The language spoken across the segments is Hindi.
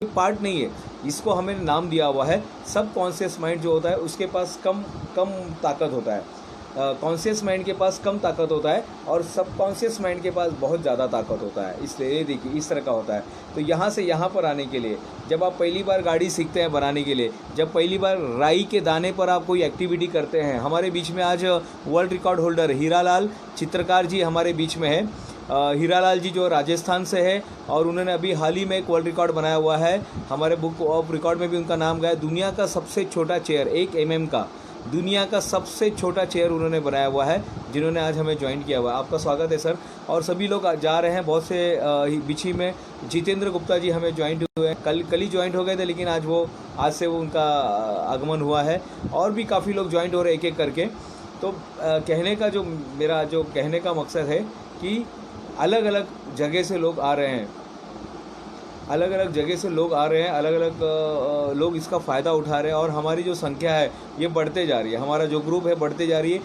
पार्ट नहीं है, इसको हमें नाम दिया हुआ है सब कॉन्शियस माइंड जो होता है उसके पास कम कम ताकत होता है, कॉन्शियस माइंड के पास कम ताकत होता है और सब कॉन्शियस माइंड के पास बहुत ज़्यादा ताकत होता है। इसलिए ये देखिए इस तरह का होता है। तो यहाँ से यहाँ पर आने के लिए, जब आप पहली बार गाड़ी सीखते हैं बनाने के लिए, जब पहली बार राई के दाने पर आप कोई एक्टिविटी करते हैं, हमारे बीच में आज वर्ल्ड रिकॉर्ड होल्डर हीरालाल चित्रकार जी हमारे बीच में है। हीरालाल जी जो राजस्थान से है और उन्होंने अभी हाल ही में एक वर्ल्ड रिकॉर्ड बनाया हुआ है, हमारे बुक ऑफ रिकॉर्ड में भी उनका नाम गया। दुनिया का सबसे छोटा चेयर 1 mm का, दुनिया का सबसे छोटा चेयर उन्होंने बनाया हुआ है, जिन्होंने आज हमें ज्वाइन किया हुआ है। आपका स्वागत है सर। और सभी लोग जा रहे हैं, बहुत से बीची में जितेंद्र गुप्ता जी हमें ज्वाइन हुए हैं, कल ही ज्वाइन हो गए थे, लेकिन आज से वो उनका आगमन हुआ है। और भी काफ़ी लोग ज्वाइन हो रहे एक एक करके। तो कहने का जो मेरा जो कहने का मकसद है कि अलग अलग जगह से लोग आ रहे हैं, अलग अलग जगह से लोग आ रहे हैं, अलग अलग लोग इसका फ़ायदा उठा रहे हैं और हमारी जो संख्या है ये बढ़ते जा रही है, हमारा जो ग्रुप है बढ़ते जा रही है।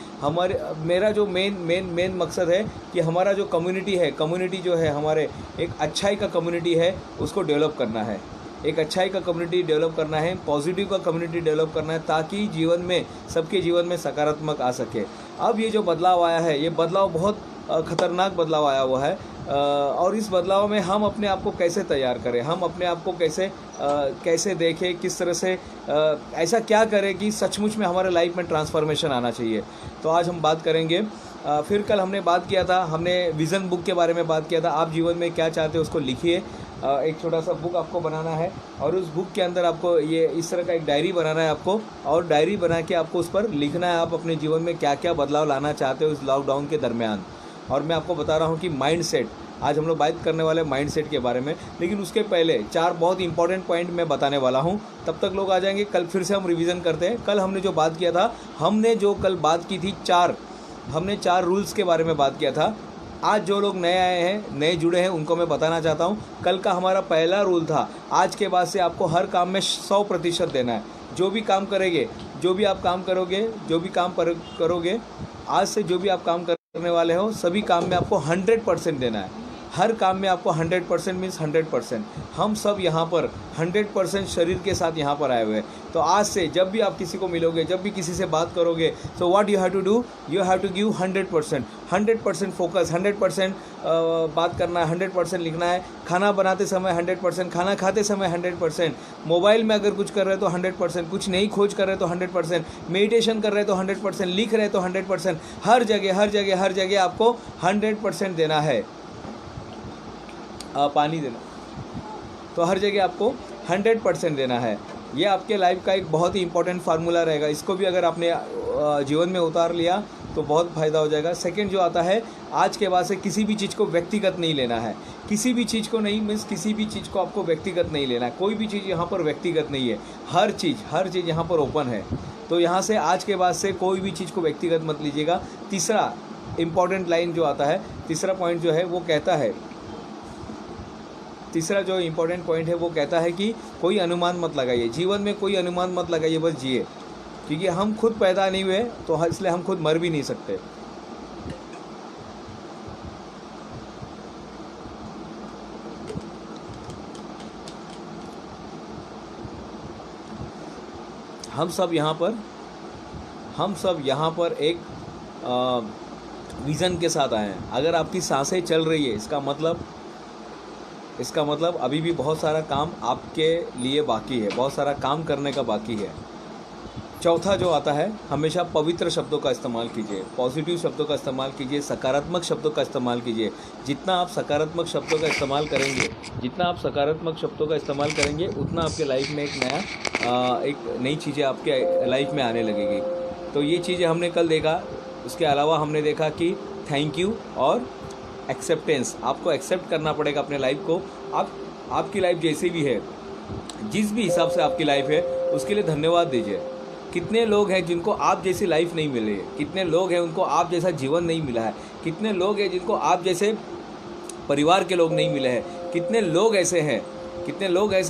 मेरा जो मेन मकसद है कि हमारा जो कम्युनिटी है, कम्युनिटी जो है हमारे एक अच्छाई का कम्युनिटी है, उसको डेवलप करना है, एक अच्छाई का कम्युनिटी डेवलप करना है, पॉजिटिव का कम्युनिटी डेवलप करना है, ताकि जीवन में सबके जीवन में सकारात्मक आ सके। अब ये जो बदलाव आया है, ये बदलाव बहुत ख़तरनाक बदलाव आया हुआ है और इस बदलाव में हम अपने आप को कैसे तैयार करें, हम अपने आप को कैसे देखें, किस तरह से ऐसा क्या करें कि सचमुच में हमारे लाइफ में ट्रांसफॉर्मेशन आना चाहिए। तो आज हम बात करेंगे। फिर कल हमने बात किया था, हमने विज़न बुक के बारे में बात किया था। आप जीवन में क्या चाहते हैं उसको लिखिए। एक छोटा सा बुक आपको बनाना है और उस बुक के अंदर आपको ये इस तरह का एक डायरी बनाना है आपको, और डायरी बना के आपको उस पर लिखना है आप अपने जीवन में क्या क्या बदलाव लाना चाहते हो इस लॉकडाउन के दरमियान। और मैं आपको बता रहा हूँ कि माइंडसेट, आज हम लोग बात करने वाले माइंडसेट के बारे में, लेकिन उसके पहले 4 बहुत इंपॉर्टेंट पॉइंट मैं बताने वाला हूँ। तब तक लोग आ जाएंगे। कल फिर से हम रिवीजन करते हैं। कल हमने जो बात किया था, हमने जो कल बात की थी, हमने 4 रूल्स के बारे में बात किया था। आज जो लोग नए आए हैं, नए जुड़े हैं, उनको मैं बताना चाहता हूँ। कल का हमारा पहला रूल था, आज के बाद से आपको हर काम में 100% देना है। जो भी काम करेंगे, जो भी आप काम करोगे, करोगे, आज से जो भी आप काम करने वाले हो, सभी काम में आपको 100% देना है। हर काम में आपको 100% मीन्स 100%। हम सब यहाँ पर 100% शरीर के साथ यहाँ पर आए हुए हैं। तो आज से जब भी आप किसी को मिलोगे, जब भी किसी से बात करोगे, so what you have to do, you have to give 100% focus, 100% बात करना है, 100% लिखना है। खाना बनाते समय 100%, खाना खाते समय 100%, मोबाइल में अगर कुछ कर रहे हो तो 100%, कुछ नई खोज कर रहे हो तो 100%, मेडिटेशन कर रहे हो तो 100%, लिख रहे हो तो 100%, हर जगह आपको 100% देना है। पानी देना, तो हर जगह आपको 100% देना है। ये आपके लाइफ का एक बहुत ही इंपॉर्टेंट फार्मूला रहेगा। इसको भी अगर आपने जीवन में उतार लिया तो बहुत फ़ायदा हो जाएगा। सेकंड जो आता है, आज के बाद से किसी भी चीज़ को व्यक्तिगत नहीं लेना है। किसी भी चीज़ को नहीं, मीन्स किसी भी चीज़ को आपको व्यक्तिगत नहीं लेना है। कोई भी चीज़ यहाँ पर व्यक्तिगत नहीं है, हर चीज़ यहाँ पर ओपन है। तो यहाँ से आज के बाद से कोई भी चीज़ को व्यक्तिगत मत लीजिएगा। तीसरा इम्पॉर्टेंट लाइन जो आता है, तीसरा पॉइंट जो है वो कहता है, तीसरा जो इम्पोर्टेंट पॉइंट है वो कहता है कि कोई अनुमान मत लगाइए, जीवन में कोई अनुमान मत लगाइए, बस जिए। क्योंकि हम खुद पैदा नहीं हुए, तो इसलिए हम खुद मर भी नहीं सकते। हम सब यहाँ पर एक विज़न के साथ आए हैं। अगर आपकी सांसें चल रही है, इसका मतलब अभी भी बहुत सारा काम आपके लिए बाकी है, बहुत सारा काम करने का बाकी है। चौथा जो आता है, हमेशा पवित्र शब्दों का इस्तेमाल कीजिए, पॉजिटिव शब्दों का इस्तेमाल कीजिए, सकारात्मक शब्दों का इस्तेमाल कीजिए। जितना आप सकारात्मक शब्दों का इस्तेमाल करेंगे, उतना आपके लाइफ में एक नई चीज़ें आपके लाइफ में आने लगेगी। तो ये चीज़ें हमने कल देखा। उसके अलावा हमने देखा कि थैंक यू और एक्सेप्टेंस, आपको एक्सेप्ट करना पड़ेगा अपने लाइफ को। आपकी लाइफ जैसी भी है, जिस भी हिसाब से आपकी लाइफ है, उसके लिए धन्यवाद दीजिए। कितने लोग हैं जिनको आप जैसी लाइफ नहीं मिली है, कितने लोग हैं उनको आप जैसा जीवन नहीं मिला है, कितने लोग हैं जिनको आप जैसे परिवार के लोग नहीं मिले हैं, कितने लोग ऐसे हैं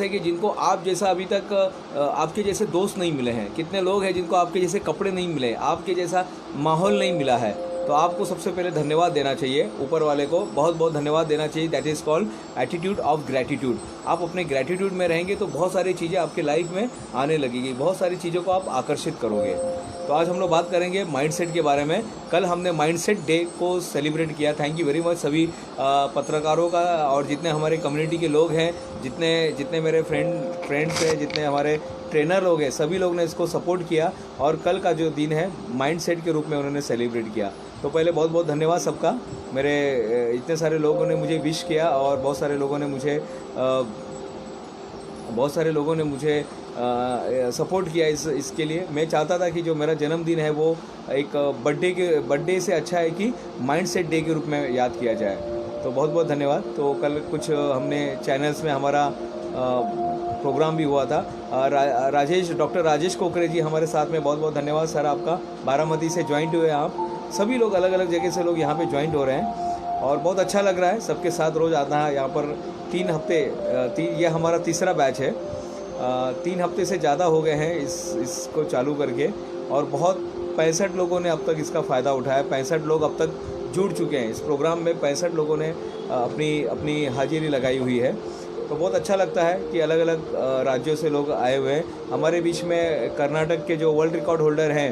कि जिनको आप जैसा अभी तक आपके जैसे दोस्त नहीं मिले हैं, कितने लोग हैं जिनको आपके जैसे कपड़े नहीं मिले, आपके जैसा माहौल नहीं मिला है। तो आपको सबसे पहले धन्यवाद देना चाहिए, ऊपर वाले को बहुत बहुत धन्यवाद देना चाहिए। That is called attitude of gratitude. आप अपने ग्रैटिट्यूड में रहेंगे तो बहुत सारी चीज़ें आपके लाइफ में आने लगेगी, बहुत सारी चीज़ों को आप आकर्षित करोगे। तो आज हम लोग बात करेंगे माइंडसेट के बारे में। कल हमने माइंडसेट डे को सेलिब्रेट किया। थैंक यू वेरी मच सभी पत्रकारों का और जितने हमारे कम्युनिटी के लोग हैं, जितने मेरे फ्रेंड्स हैं, जितने हमारे ट्रेनर लोग हैं, सभी लोग ने इसको सपोर्ट किया और कल का जो दिन है माइंडसेट के रूप में उन्होंने सेलिब्रेट किया। तो पहले बहुत बहुत धन्यवाद सबका। मेरे इतने सारे लोगों ने मुझे विश किया और बहुत सारे लोगों ने मुझे सपोर्ट किया इसके लिए। मैं चाहता था कि जो मेरा जन्मदिन है वो एक बर्थडे से अच्छा है कि माइंडसेट डे के रूप में याद किया जाए। तो बहुत बहुत धन्यवाद। तो कल कुछ हमने चैनल्स में हमारा प्रोग्राम भी हुआ था। डॉक्टर राजेश कोकरे जी हमारे साथ में, बहुत बहुत धन्यवाद सर आपका। बारामती से ज्वाइंट हुए आप, सभी लोग अलग अलग जगह से लोग यहाँ पे ज्वाइंट हो रहे हैं और बहुत अच्छा लग रहा है सबके साथ रोज़ आना है यहाँ पर। 3 हफ्ते ये हमारा तीसरा बैच है। 3 हफ्ते से ज़्यादा हो गए हैं इसको चालू करके और बहुत 65 लोगों ने अब तक इसका फ़ायदा उठाया। 65 लोग अब तक जुड़ चुके हैं इस प्रोग्राम में। 65 लोगों ने अपनी हाजिरी लगाई हुई है। तो बहुत अच्छा लगता है कि अलग अलग राज्यों से लोग आए हुए हैं। हमारे बीच में कर्नाटक के जो वर्ल्ड रिकॉर्ड होल्डर हैं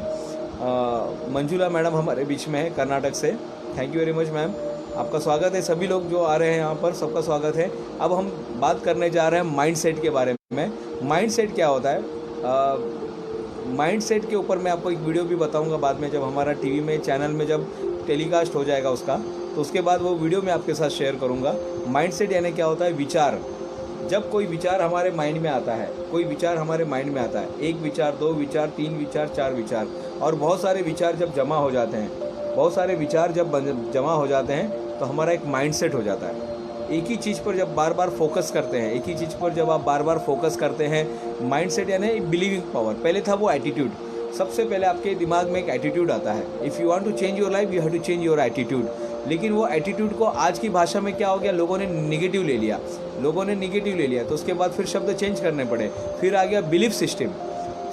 मंजुला मैडम हमारे बीच में है कर्नाटक से। Thank you very much ma'am, आपका स्वागत है। सभी लोग जो आ रहे हैं यहाँ पर सबका स्वागत है। अब हम बात करने जा रहे हैं माइंडसेट के बारे में। माइंडसेट क्या होता है? माइंडसेट के ऊपर मैं आपको एक वीडियो भी बताऊंगा बाद में, जब हमारा टीवी में चैनल में जब टेलीकास्ट हो जाएगा उसका, तो उसके बाद वो वीडियो मैं आपके साथ शेयर करूँगा। माइंडसेट यानी क्या होता है? विचार। जब कोई विचार हमारे माइंड में आता है, कोई विचार हमारे माइंड में आता है, 1 विचार, 2 विचार, 3 विचार, 4 विचार और बहुत सारे विचार जब जमा हो जाते हैं, बहुत सारे विचार जब जमा हो जाते हैं तो हमारा एक माइंडसेट हो जाता है। एक ही चीज़ पर जब बार बार फोकस करते हैं, एक ही चीज़ पर जब आप बार बार फोकस करते हैं, माइंडसेट यानी बिलीविंग पावर। पहले था वो एटीट्यूड। सबसे पहले आपके दिमाग में एक एटीट्यूड आता है। If you want to change your life, you have to change your attitude. लेकिन वो एटीट्यूड को आज की भाषा में क्या हो गया, लोगों ने निगेटिव ले लिया। तो उसके बाद फिर शब्द चेंज करने पड़े। फिर आ गया बिलीफ सिस्टम।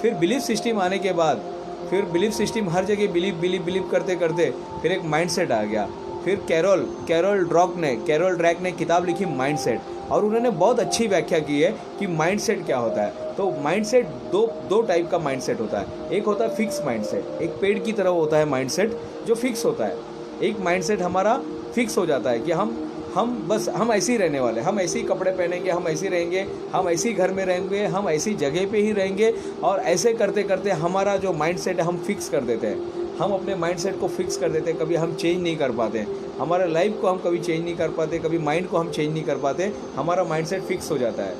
फिर बिलीफ सिस्टम आने के बाद फिर बिलीफ सिस्टम हर जगह बिलीव करते करते फिर एक माइंडसेट आ गया। फिर कैरोल ड्रैक ने किताब लिखी माइंडसेट, और उन्होंने बहुत अच्छी व्याख्या की है कि माइंडसेट क्या होता है। तो माइंडसेट दो टाइप का माइंडसेट होता है। एक होता है फिक्स माइंडसेट, एक पेड़ की तरह होता है माइंडसेट जो फिक्स होता है। एक माइंडसेट हमारा फिक्स हो जाता है कि हम ऐसे ही रहने वाले, हम ऐसे ही कपड़े पहनेंगे, हम ऐसे ही रहेंगे, हम ऐसे ही घर में रहेंगे, हम ऐसी जगह पे ही रहेंगे। और ऐसे करते करते हमारा जो माइंडसेट है हम फिक्स कर देते हैं। हम अपने माइंडसेट को फिक्स कर देते हैं, कभी हम चेंज नहीं कर पाते। हमारे लाइफ को हम कभी चेंज नहीं कर पाते, कभी माइंड को हम चेंज नहीं कर पाते। हमारा माइंडसेट फिक्स हो जाता है।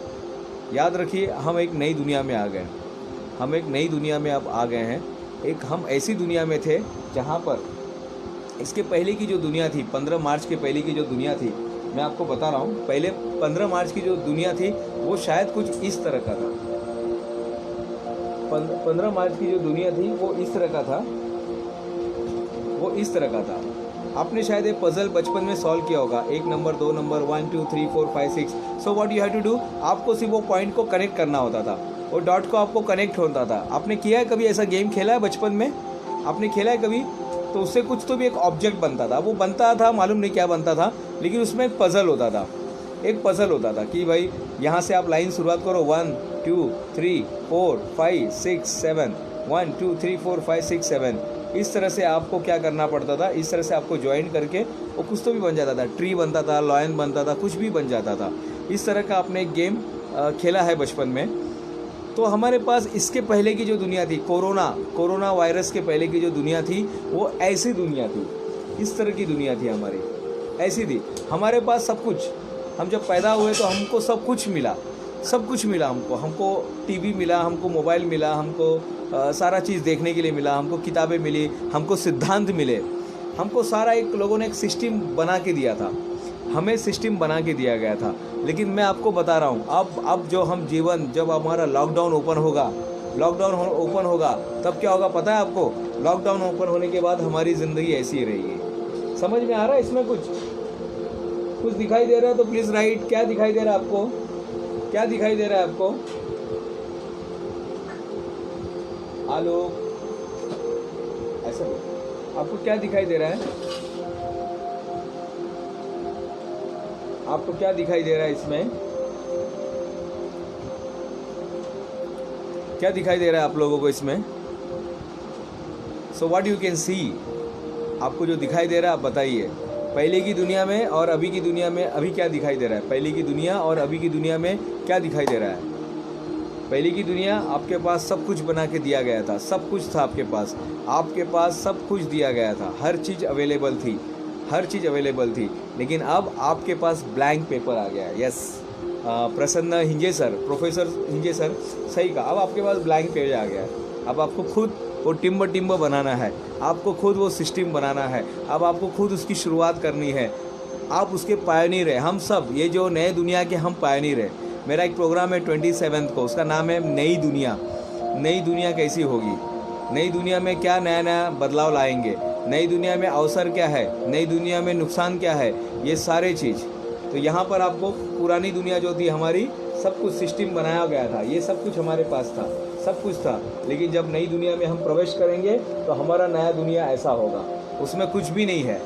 याद रखिए, हम एक नई दुनिया में आ गए। हम एक नई दुनिया में अब आ गए हैं। हम ऐसी दुनिया में थे जहाँ पर इसके पहले की जो दुनिया थी, 15 मार्च के पहले की जो दुनिया थी, मैं आपको बता रहा हूँ, पहले 15 मार्च की जो दुनिया थी वो शायद कुछ इस तरह का था। 15 मार्च की जो दुनिया थी वो इस तरह का था। आपने शायद ये पजल बचपन में सॉल्व किया होगा। 1 number, 2 number, 1 2 3 4 5 6। So what you have to do, आपको सिर्फ वो पॉइंट को कनेक्ट करना होता था, वो डॉट को आपको कनेक्ट होता था। आपने किया है कभी ऐसा गेम खेला है बचपन में? आपने खेला है कभी? तो उससे कुछ तो भी एक ऑब्जेक्ट बनता था। वो बनता था, मालूम नहीं क्या बनता था, लेकिन उसमें एक पजल होता था। कि भाई यहाँ से आप लाइन शुरुआत करो, 1 2 3 4 5 6 7, 1 2 3 4 5 6 7। इस तरह से आपको क्या करना पड़ता था, इस तरह से आपको ज्वाइन करके वो कुछ तो भी बन जाता था। ट्री बनता था, लॉयन बनता था, कुछ भी बन जाता था। इस तरह का आपने एक गेम खेला है बचपन में। तो हमारे पास इसके पहले की जो दुनिया थी, कोरोना वायरस के पहले की जो दुनिया थी वो ऐसी दुनिया थी, इस तरह की दुनिया थी हमारी, ऐसी थी। हमारे पास सब कुछ, हम जब पैदा हुए तो हमको सब कुछ मिला हमको टीवी मिला, हमको मोबाइल मिला, हमको सारा चीज़ देखने के लिए मिला, हमको किताबें मिली, हमको सिद्धांत मिले, हमको सारा एक लोगों ने एक सिस्टम बना के दिया था, हमें सिस्टम बना के दिया गया था। लेकिन मैं आपको बता रहा हूँ, अब जो हम जीवन, जब हमारा लॉकडाउन ओपन होगा तब क्या होगा पता है आपको? लॉकडाउन ओपन होने के बाद हमारी ज़िंदगी ऐसी ही रहेगी। समझ में आ रहा है? इसमें कुछ दिखाई दे रहा है तो प्लीज़ राइट। क्या दिखाई दे रहा है आपको? क्या दिखाई दे रहा है आपको? हेलो, ऐसा आपको क्या दिखाई दे रहा है? आपको क्या दिखाई दे रहा है इसमें? क्या दिखाई दे रहा है आप लोगों को इसमें? सो व्हाट यू कैन सी, आपको जो दिखाई दे रहा है आप बताइए। पहले की दुनिया में और अभी की दुनिया में अभी क्या दिखाई दे रहा है? पहले की दुनिया और अभी की दुनिया में क्या दिखाई दे रहा है? पहले की दुनिया आपके पास सब कुछ बना के दिया गया था, सब कुछ था आपके पास सब कुछ दिया गया था, हर चीज़ अवेलेबल थी, हर चीज़ अवेलेबल थी। लेकिन अब आपके पास ब्लैंक पेपर आ गया है। यस, प्रसन्न हिंजे सर, प्रोफेसर हिंजे सर, सही कहा। अब आपके पास ब्लैंक पेज आ गया है। अब आपको खुद वो टिम्ब बनाना है, आपको खुद वो सिस्टम बनाना है, अब आपको खुद उसकी शुरुआत करनी है। आप उसके पायनीर हैं, हम सब ये जो नए दुनिया के हम पायनीर हैं। मेरा एक प्रोग्राम है 27 को, उसका नाम है नई दुनिया। नई दुनिया कैसी होगी, नई दुनिया में क्या नया नया बदलाव लाएंगे, नई दुनिया में अवसर क्या है, नई दुनिया में नुकसान क्या है, ये सारे चीज़। तो यहाँ पर आपको पुरानी दुनिया जो थी हमारी, सब कुछ सिस्टम बनाया गया था, ये सब कुछ हमारे पास था, सब कुछ था। लेकिन जब नई दुनिया में हम प्रवेश करेंगे तो हमारा नया दुनिया ऐसा होगा, उसमें कुछ भी नहीं है।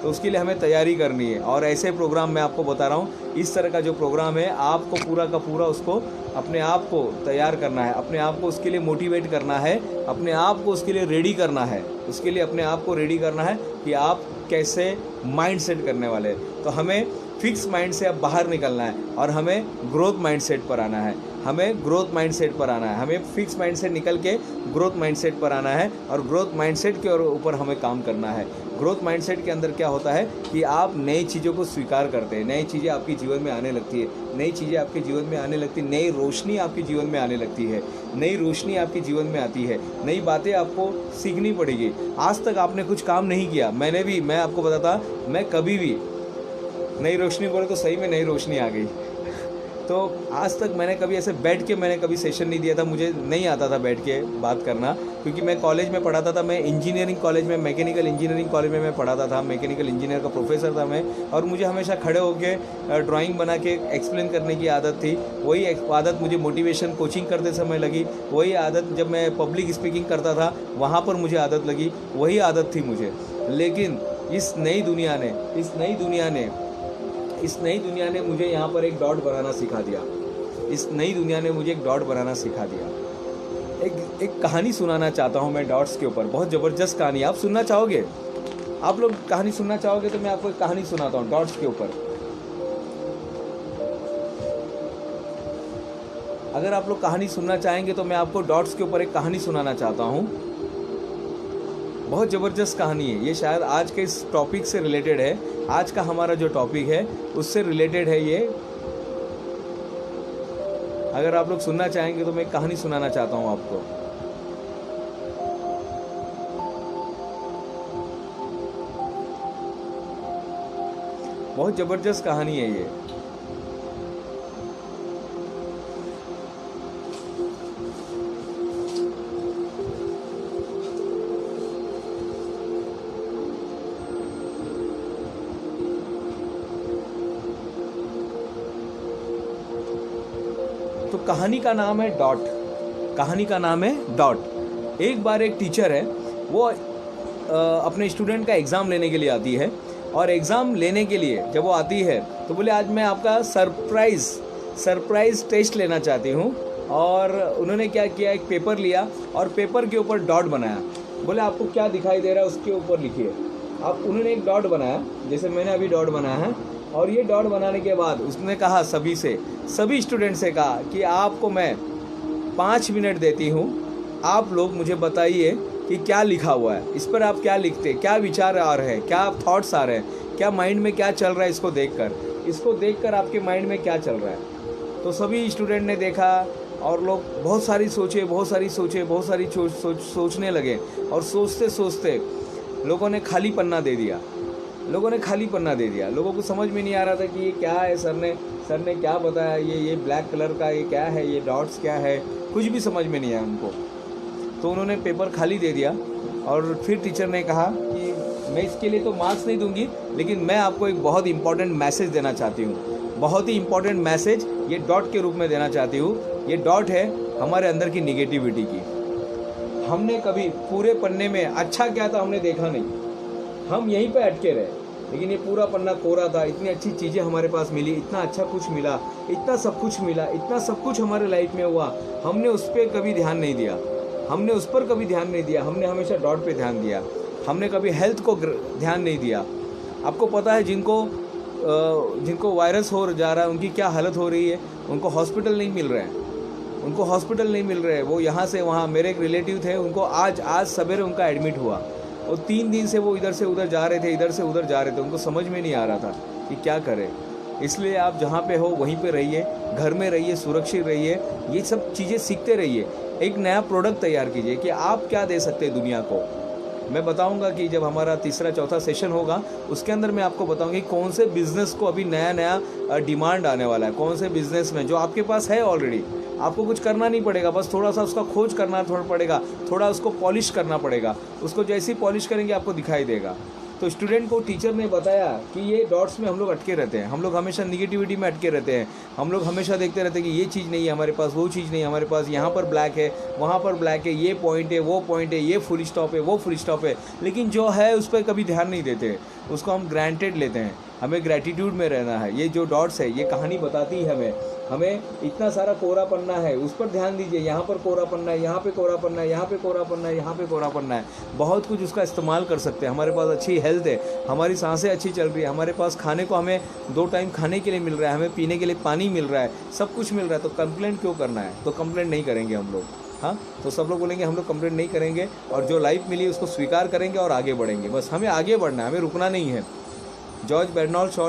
तो उसके लिए हमें तैयारी करनी है। और ऐसे प्रोग्राम मैं आपको बता रहा हूँ, इस तरह का जो प्रोग्राम है, आपको पूरा का पूरा उसको अपने आप को तैयार करना है, अपने आप को उसके लिए मोटिवेट करना है, अपने आप को उसके लिए रेडी करना है। उसके लिए अपने आप को रेडी करना है कि आप कैसे माइंड सेट करने वाले हैं। तो हमें फिक्स माइंड से अब बाहर निकलना है और हमें ग्रोथ माइंडसेट पर आना है, हमें ग्रोथ माइंडसेट पर आना है। हमें फिक्स माइंड से निकल के ग्रोथ माइंडसेट पर आना है और ग्रोथ माइंडसेट के ऊपर हमें काम करना है। ग्रोथ माइंडसेट के अंदर क्या होता है कि आप नई चीज़ों को स्वीकार करते हैं, नई चीज़ें आपके जीवन में आने लगती है, नई चीज़ें आपके जीवन में आने लगती है, नई रोशनी आपके जीवन में आने लगती है, नई रोशनी आपके जीवन में आती है, नई बातें आपको सीखनी पड़ेगी। आज तक आपने कुछ काम नहीं किया, मैं आपको बताता, मैं कभी भी नई रोशनी बोले तो सही में नई रोशनी आ गई। तो आज तक मैंने कभी ऐसे बैठ के मैंने कभी सेशन नहीं दिया था, मुझे नहीं आता था बैठ के बात करना, क्योंकि मैं कॉलेज में पढ़ाता था। मैं इंजीनियरिंग कॉलेज में, मैकेनिकल इंजीनियरिंग कॉलेज में मैं पढ़ाता था, मैकेनिकल इंजीनियर का प्रोफेसर था मैं। और मुझे हमेशा खड़े होकर ड्राइंग बना के एक्सप्लेन करने की आदत थी। वही आदत मुझे मोटिवेशन कोचिंग करते समय लगी, वही आदत जब मैं पब्लिक स्पीकिंग करता था वहाँ पर मुझे आदत लगी, वही आदत थी मुझे। लेकिन इस नई दुनिया ने मुझे यहाँ पर एक डॉट बनाना सिखा दिया। इस नई दुनिया ने मुझे एक डॉट बनाना सिखा दिया। एक कहानी सुनाना चाहता हूँ मैं डॉट्स के ऊपर, बहुत ज़बरदस्त कहानी। आप सुनना चाहोगे? आप लोग कहानी सुनना चाहोगे तो मैं आपको एक कहानी सुनाता हूँ डॉट्स के ऊपर। अगर आप लोग कहानी सुनना चाहेंगे तो मैं आपको डॉट्स के ऊपर एक कहानी सुनाना चाहता हूँ। बहुत ज़बरदस्त कहानी है ये, शायद आज के इस टॉपिक से रिलेटेड है। आज का हमारा जो टॉपिक है उससे रिलेटेड है ये। अगर आप लोग सुनना चाहेंगे तो मैं कहानी सुनाना चाहता हूँ आपको। बहुत ज़बरदस्त कहानी है ये। तो कहानी का नाम है डॉट। कहानी का नाम है डॉट। एक बार एक टीचर है, वो अपने स्टूडेंट का एग्ज़ाम लेने के लिए आती है। और एग्ज़ाम लेने के लिए जब वो आती है तो बोले आज मैं आपका सरप्राइज़ टेस्ट लेना चाहती हूँ। और उन्होंने क्या किया, एक पेपर लिया और पेपर के ऊपर डॉट बनाया। बोले आपको क्या दिखाई दे रहा है उसके ऊपर लिखिए। उन्होंने एक डॉट बनाया, जैसे मैंने अभी डॉट बनाया है। और ये डॉट बनाने के बाद उसने कहा सभी स्टूडेंट से कहा कि आपको मैं 5 मिनट देती हूँ, आप लोग मुझे बताइए कि क्या लिखा हुआ है, इस पर आप क्या लिखते, क्या विचार आ रहे हैं, क्या थॉट्स आ रहे हैं, क्या माइंड में क्या चल रहा है। इसको देखकर आपके माइंड में क्या चल रहा है। तो सभी स्टूडेंट ने देखा और लोग बहुत सारी सोचने लगे। और सोचते लोगों ने खाली पन्ना दे दिया। लोगों को समझ में नहीं आ रहा था कि ये क्या है, सर ने क्या बताया, ये ब्लैक कलर का ये क्या है, ये डॉट्स क्या है, कुछ भी समझ में नहीं आया उनको। तो उन्होंने पेपर खाली दे दिया। और फिर टीचर ने कहा कि मैं इसके लिए तो मार्क्स नहीं दूंगी, लेकिन मैं आपको एक बहुत इंपॉर्टेंट मैसेज देना चाहती हूँ। बहुत ही इंपॉर्टेंट मैसेज ये डॉट के रूप में देना चाहती हूँ। ये डॉट है हमारे अंदर की निगेटिविटी की। हमने कभी पूरे पन्ने में अच्छा क्या था हमने देखा नहीं, हम यहीं पे अटके रहे। लेकिन ये पूरा पन्ना कोरा था। इतनी अच्छी चीज़ें हमारे पास मिली, इतना अच्छा कुछ मिला, इतना सब कुछ मिला, इतना सब कुछ हमारे लाइफ में हुआ, हमने उस पर कभी ध्यान नहीं दिया, हमने उस पर कभी ध्यान नहीं दिया, हमने हमेशा डॉट पे ध्यान दिया, हमने कभी हेल्थ को ध्यान नहीं दिया। आपको पता है जिनको वायरस हो जा रहा है उनकी क्या हालत हो रही है, उनको हॉस्पिटल नहीं मिल रहे हैं, उनको हॉस्पिटल नहीं मिल रहे हैं। वो यहाँ से वहाँ, मेरे एक रिलेटिव थे, उनको आज सवेरे उनका एडमिट हुआ और 3 दिन से वो इधर से उधर जा रहे थे, इधर से उधर जा रहे थे, उनको समझ में नहीं आ रहा था कि क्या करें। इसलिए आप जहाँ पे हो वहीं पे रहिए, घर में रहिए, सुरक्षित रहिए, ये सब चीज़ें सीखते रहिए। एक नया प्रोडक्ट तैयार कीजिए कि आप क्या दे सकते हैं दुनिया को। मैं बताऊंगा कि जब हमारा तीसरा चौथा सेशन होगा उसके अंदर मैं आपको बताऊंगा कि कौन से बिज़नेस को अभी नया नया डिमांड आने वाला है, कौन से बिज़नेस में जो आपके पास है ऑलरेडी, आपको कुछ करना नहीं पड़ेगा, बस थोड़ा सा उसका खोज करना पड़ेगा, थोड़ा उसको पॉलिश करना पड़ेगा। उसको जैसे ही पॉलिश करेंगे आपको दिखाई देगा। तो स्टूडेंट को टीचर ने बताया कि ये डॉट्स में हम लोग अटके रहते हैं, हम लोग हमेशा निगेटिविटी में अटके रहते हैं, हम लोग हमेशा देखते रहते हैं कि ये चीज़ नहीं है हमारे पास, वो चीज़ नहीं है हमारे पास, यहाँ पर ब्लैक है, वहाँ पर ब्लैक है, ये पॉइंट है, वो पॉइंट है, ये फुल स्टॉप है, वो फुल स्टॉप है, लेकिन जो है उस पर कभी ध्यान नहीं देते, उसको हम ग्रांटेड लेते हैं। हमें ग्रैटिट्यूड में रहना है। ये जो डॉट्स है ये कहानी बताती है हमें इतना सारा कोरा पन्ना है, उस पर ध्यान दीजिए। यहाँ पर कोरा पन्ना है, यहाँ पे कोरा पन्ना है, यहाँ पे कोरा पन्ना है, यहाँ पे कोरा पन्ना है, बहुत कुछ उसका इस्तेमाल कर सकते हैं। हमारे पास अच्छी हेल्थ है, हमारी सांसें अच्छी चल रही है, हमारे पास खाने को हमें 2 टाइम खाने के लिए मिल रहा है, हमें पीने के लिए पानी मिल रहा है, सब कुछ मिल रहा है, तो कंप्लेंट क्यों करना है? तो कंप्लेंट नहीं करेंगे हम लोग। हाँ, तो सब लोग बोलेंगे हम लोग कंप्लेंट नहीं करेंगे और जो लाइफ मिली उसको स्वीकार करेंगे और आगे बढ़ेंगे। बस हमें आगे बढ़ना है, हमें रुकना नहीं है। George Bernard Shaw